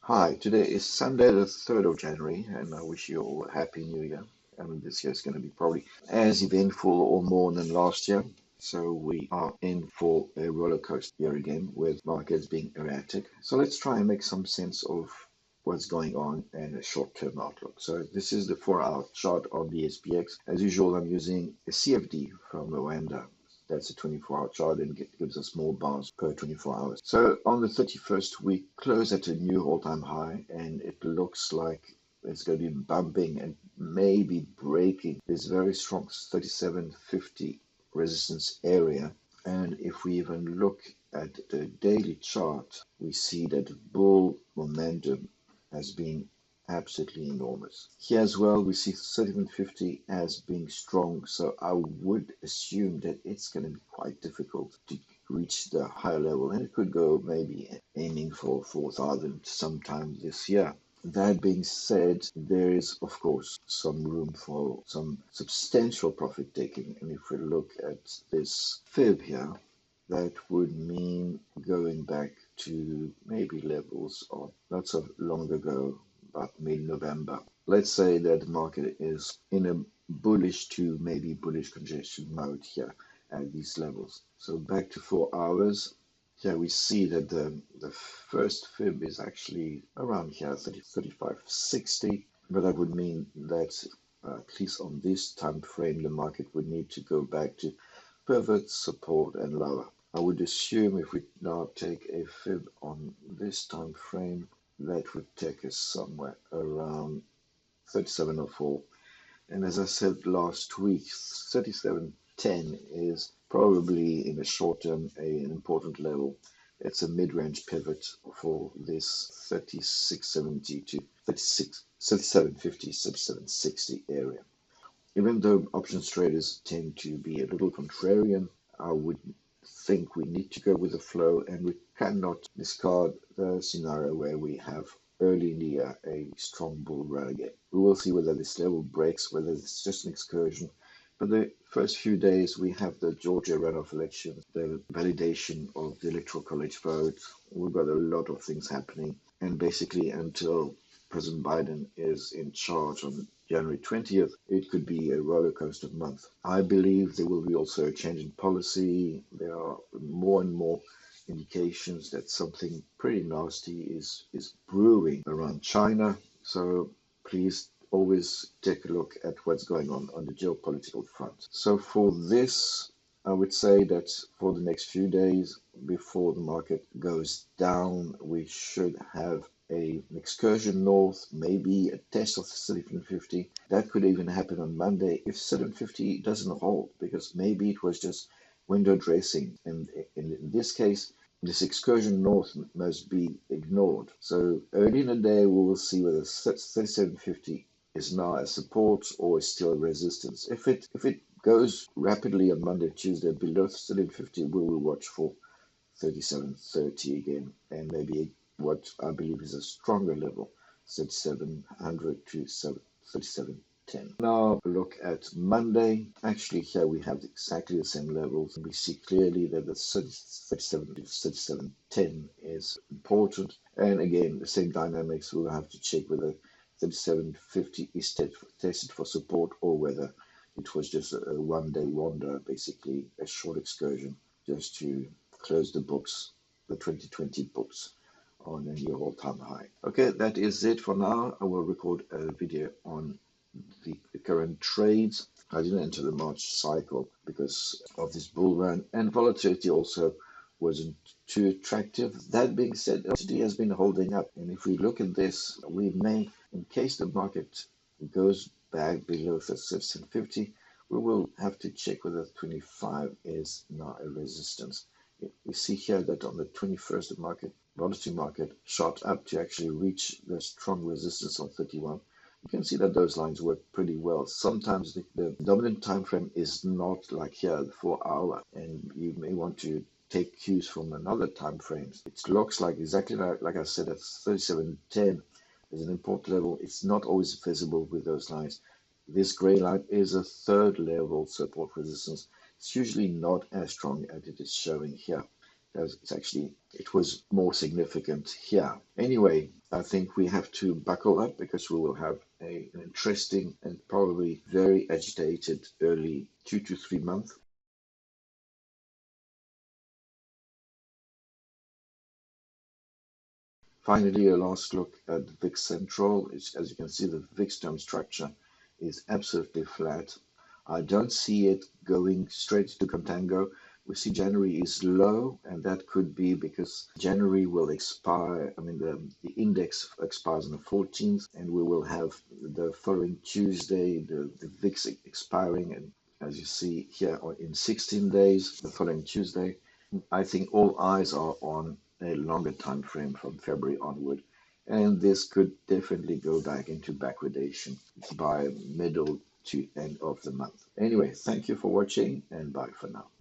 Hi, today is Sunday, the 3rd of January, and I wish you all a happy new year. I mean, this year is going to be probably as eventful or more than last year. So we are in for a roller coaster year again with markets being erratic. So let's try and make some sense of what's going on and a short-term outlook. So this is the 4-hour chart on the SPX. As usual, I'm using a CFD from Rwanda. That's a 24-hour chart and gives us more bars per 24 hours. So on the 31st, we close at a new all-time high, and it looks like it's going to be bumping and maybe breaking this very strong 3750 resistance area. And if we even look at the daily chart, we see that bull momentum has been absolutely enormous. Here as well, we see 3150 as being strong, so I would assume that it's going to be quite difficult to reach the higher level, and it could go maybe aiming for 4,000 sometime this year. That being said, there is, of course, some room for some substantial profit taking. And if we look at this fib here, that would mean going back to maybe levels of not so long ago, about mid-November. Let's say that the market is in a bullish to maybe bullish congestion mode here at these levels. So back to 4 hours. Here we see that the first fib is actually around here, 35.60, but that would mean that at least on this time frame, the market would need to go back to pivot, support, and lower. I would assume if we now take a fib on this time frame, that would take us somewhere around 37.04. And as I said last week, 37.10 is probably in the short term an important level. It's a mid-range pivot for this 3670 to 3750, 3760 area. Even though options traders tend to be a little contrarian, I would think we need to go with the flow, and we cannot discard the scenario where we have early in the year a strong bull run again. We will see whether this level breaks, whether it's just an excursion. But the first few days, we have the Georgia runoff elections, the validation of the Electoral College vote. We've got a lot of things happening. And basically, until President Biden is in charge on January 20th, it could be a roller coaster month. I believe there will be also a change in policy. There are more and more indications that something pretty nasty is brewing around China. So please always take a look at what's going on the geopolitical front. So for this, I would say that for the next few days before the market goes down, we should have an excursion north, maybe a test of 750. That could even happen on Monday if 750 doesn't hold, because maybe it was just window dressing. And in this case, this excursion north must be ignored. So early in the day, we will see whether 3750 is now a support or is still a resistance. If it goes rapidly on Monday, Tuesday below 3750, we will watch for 3730 again, and maybe what I believe is a stronger level, 3700 to 3710. Now look at Monday. Actually, here we have exactly the same levels. We see clearly that the 37 to 3710 is important. And again, the same dynamics. We'll have to check whether 3750 is tested for support or whether it was just a one-day wonder, basically a short excursion just to close the books, the 2020 books, on a new all-time high. Okay, that is it for now. I will record a video on the current trades. I didn't enter the March cycle because of this bull run, and volatility also wasn't too attractive. That being said, volatility has been holding up, and if we look at this, we may, in case the market goes back below 3750, we will have to check whether 25 is now a resistance. We see here that on the 21st, the volatility market shot up to actually reach the strong resistance on 31. You can see that those lines work pretty well. Sometimes the dominant time frame is not like here, the 4 hour, and you may want to take cues from another time frames. It looks like exactly like I said, at 3710 is an important level. It's not always visible with those lines. This gray line is a third level support resistance. It's usually not as strong as it is showing here. it was more significant here. Anyway, I think we have to buckle up because we will have an interesting and probably very agitated early 2 to 3 months. Finally, a last look at the VIX Central. As you can see, the VIX term structure is absolutely flat. I don't see it going straight to contango. We see January is low, and that could be because January will expire. I mean, the index expires on the 14th, and we will have the following Tuesday, the VIX expiring. And as you see here, in 16 days, the following Tuesday. I think all eyes are on a longer time frame from February onward, and this could definitely go back into backwardation by middle to end of the month. Anyway, thank you for watching, and bye for now.